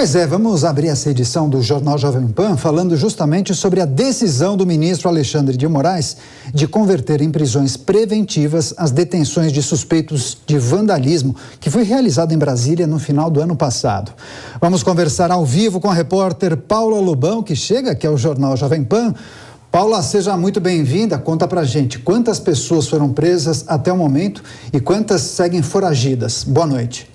Pois é, vamos abrir essa edição do Jornal Jovem Pan falando justamente sobre a decisão do ministro Alexandre de Moraes de converter em prisões preventivas as detenções de suspeitos de vandalismo que foi realizada em Brasília no final do ano passado. Vamos conversar ao vivo com a repórter Paula Lobão, que chega aqui ao Jornal Jovem Pan. Paula, seja muito bem-vinda. Conta pra gente quantas pessoas foram presas até o momento e quantas seguem foragidas. Boa noite.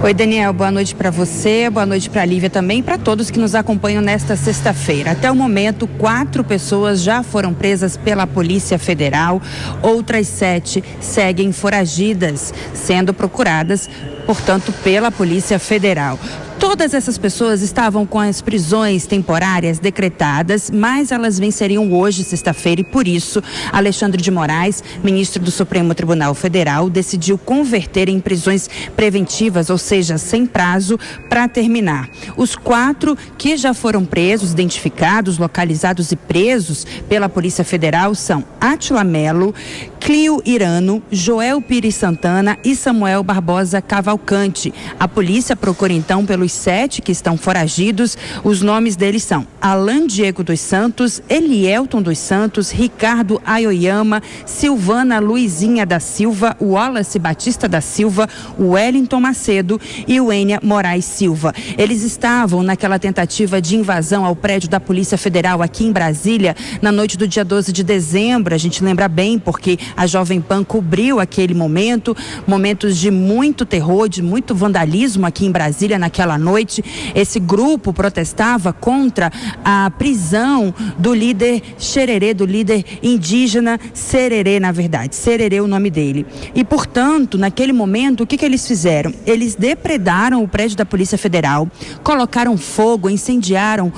Oi, Daniel, boa noite para você, boa noite para a Lívia também e para todos que nos acompanham nesta sexta-feira. Até o momento, 4 pessoas já foram presas pela Polícia Federal, outras 7 seguem foragidas, sendo procuradas, portanto, pela Polícia Federal. Todas essas pessoas estavam com as prisões temporárias decretadas, mas elas venceriam hoje, sexta-feira, e por isso Alexandre de Moraes, ministro do Supremo Tribunal Federal, decidiu converter em prisões preventivas, ou seja, sem prazo, para terminar. Os 4 que já foram presos, identificados, localizados e presos pela Polícia Federal são Átila Melo, Cleo Irano, Joel Pires Santana e Samuel Barbosa Cavalcante. A polícia procura então pelos 7 que estão foragidos. Os nomes deles são Alan Diego dos Santos, Elielton dos Santos, Ricardo Ayoyama, Silvana Luizinha da Silva, Wallace Batista da Silva, Wellington Macedo e Wênia Moraes Silva. Eles estavam naquela tentativa de invasão ao prédio da Polícia Federal aqui em Brasília na noite do dia 12 de dezembro. A gente lembra bem porque a Jovem Pan cobriu aquele momento, momentos de muito terror, de muito vandalismo aqui em Brasília naquela noite. Esse grupo protestava contra a prisão do líder Xererê, do líder indígena Sererê, na verdade. Sererê é o nome dele. E, portanto, naquele momento, o que eles fizeram? Eles depredaram o prédio da Polícia Federal, colocaram fogo, incendiaram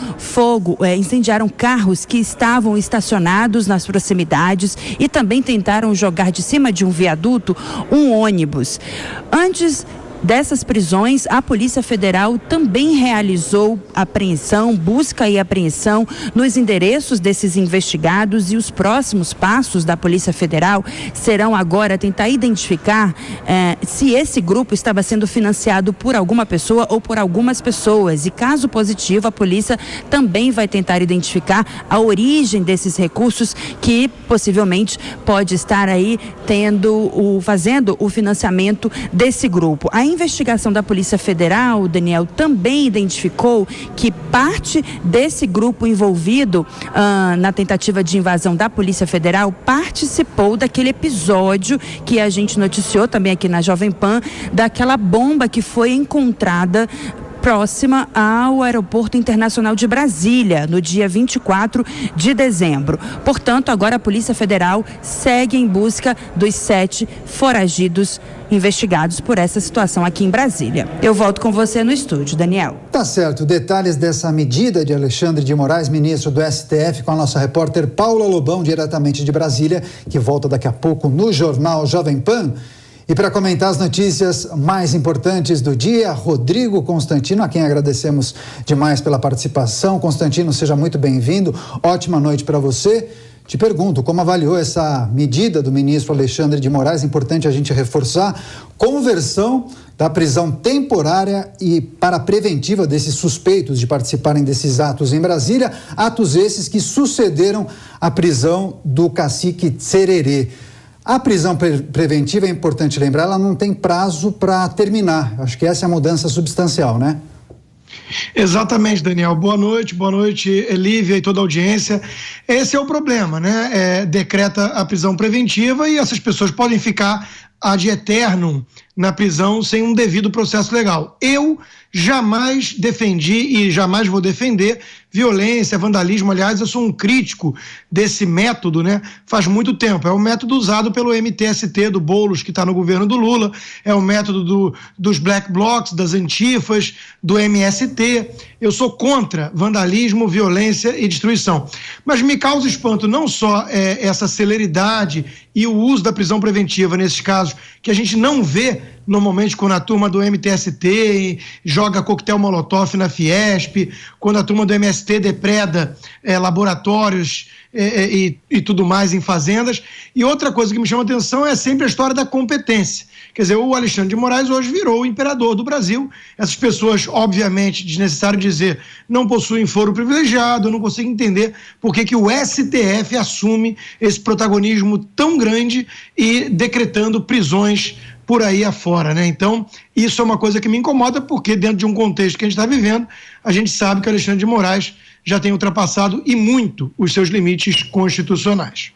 carros que estavam estacionados nas proximidades e também tentaram jogar de cima de um viaduto um ônibus. Antes dessas prisões, a Polícia Federal também realizou busca e apreensão nos endereços desses investigados, e os próximos passos da Polícia Federal serão agora tentar identificar se esse grupo estava sendo financiado por alguma pessoa ou por algumas pessoas, e caso positivo, a polícia também vai tentar identificar a origem desses recursos que possivelmente pode estar aí fazendo o financiamento desse grupo. A investigação da Polícia Federal, Daniel, também identificou que parte desse grupo envolvido na tentativa de invasão da Polícia Federal participou daquele episódio que a gente noticiou também aqui na Jovem Pan, daquela bomba que foi encontrada próxima ao Aeroporto Internacional de Brasília, no dia 24 de dezembro. Portanto, agora a Polícia Federal segue em busca dos 7 foragidos investigados por essa situação aqui em Brasília. Eu volto com você no estúdio, Daniel. Tá certo. Detalhes dessa medida de Alexandre de Moraes, ministro do STF, com a nossa repórter Paula Lobão, diretamente de Brasília, que volta daqui a pouco no Jornal Jovem Pan. E para comentar as notícias mais importantes do dia, Rodrigo Constantino, a quem agradecemos demais pela participação. Constantino, seja muito bem-vindo. Ótima noite para você. Te pergunto, como avaliou essa medida do ministro Alexandre de Moraes? Importante a gente reforçar, conversão da prisão temporária e para preventiva desses suspeitos de participarem desses atos em Brasília, atos esses que sucederam à prisão do cacique Sererê. A prisão preventiva, é importante lembrar, ela não tem prazo para terminar. Acho que essa é a mudança substancial, né? Exatamente, Daniel. Boa noite, Lívia e toda a audiência. Esse é o problema, né? Decreta a prisão preventiva e essas pessoas podem ficar ad eternum na prisão sem um devido processo legal. Eu jamais defendi e jamais vou defender violência, vandalismo. Aliás, eu sou um crítico desse método, né? Faz muito tempo. É o método usado pelo MTST do Boulos, que está no governo do Lula. É o método dos black blocs, das antifas, do MST. Eu sou contra vandalismo, violência e destruição. Mas me causa espanto não só essa celeridade e o uso da prisão preventiva nesses casos, que a gente não vê normalmente quando a turma do MTST joga coquetel molotov na Fiesp, quando a turma do MST depreda laboratórios e tudo mais em fazendas. E outra coisa que me chama a atenção é sempre a história da competência, Quer dizer, o Alexandre de Moraes hoje virou o imperador do Brasil. Essas pessoas, obviamente, desnecessário dizer, não possuem foro privilegiado, eu não consigo entender por que o STF assume esse protagonismo tão grande e decretando prisões por aí afora, né? Então, isso é uma coisa que me incomoda, porque dentro de um contexto que a gente está vivendo, a gente sabe que o Alexandre de Moraes já tem ultrapassado e muito os seus limites constitucionais.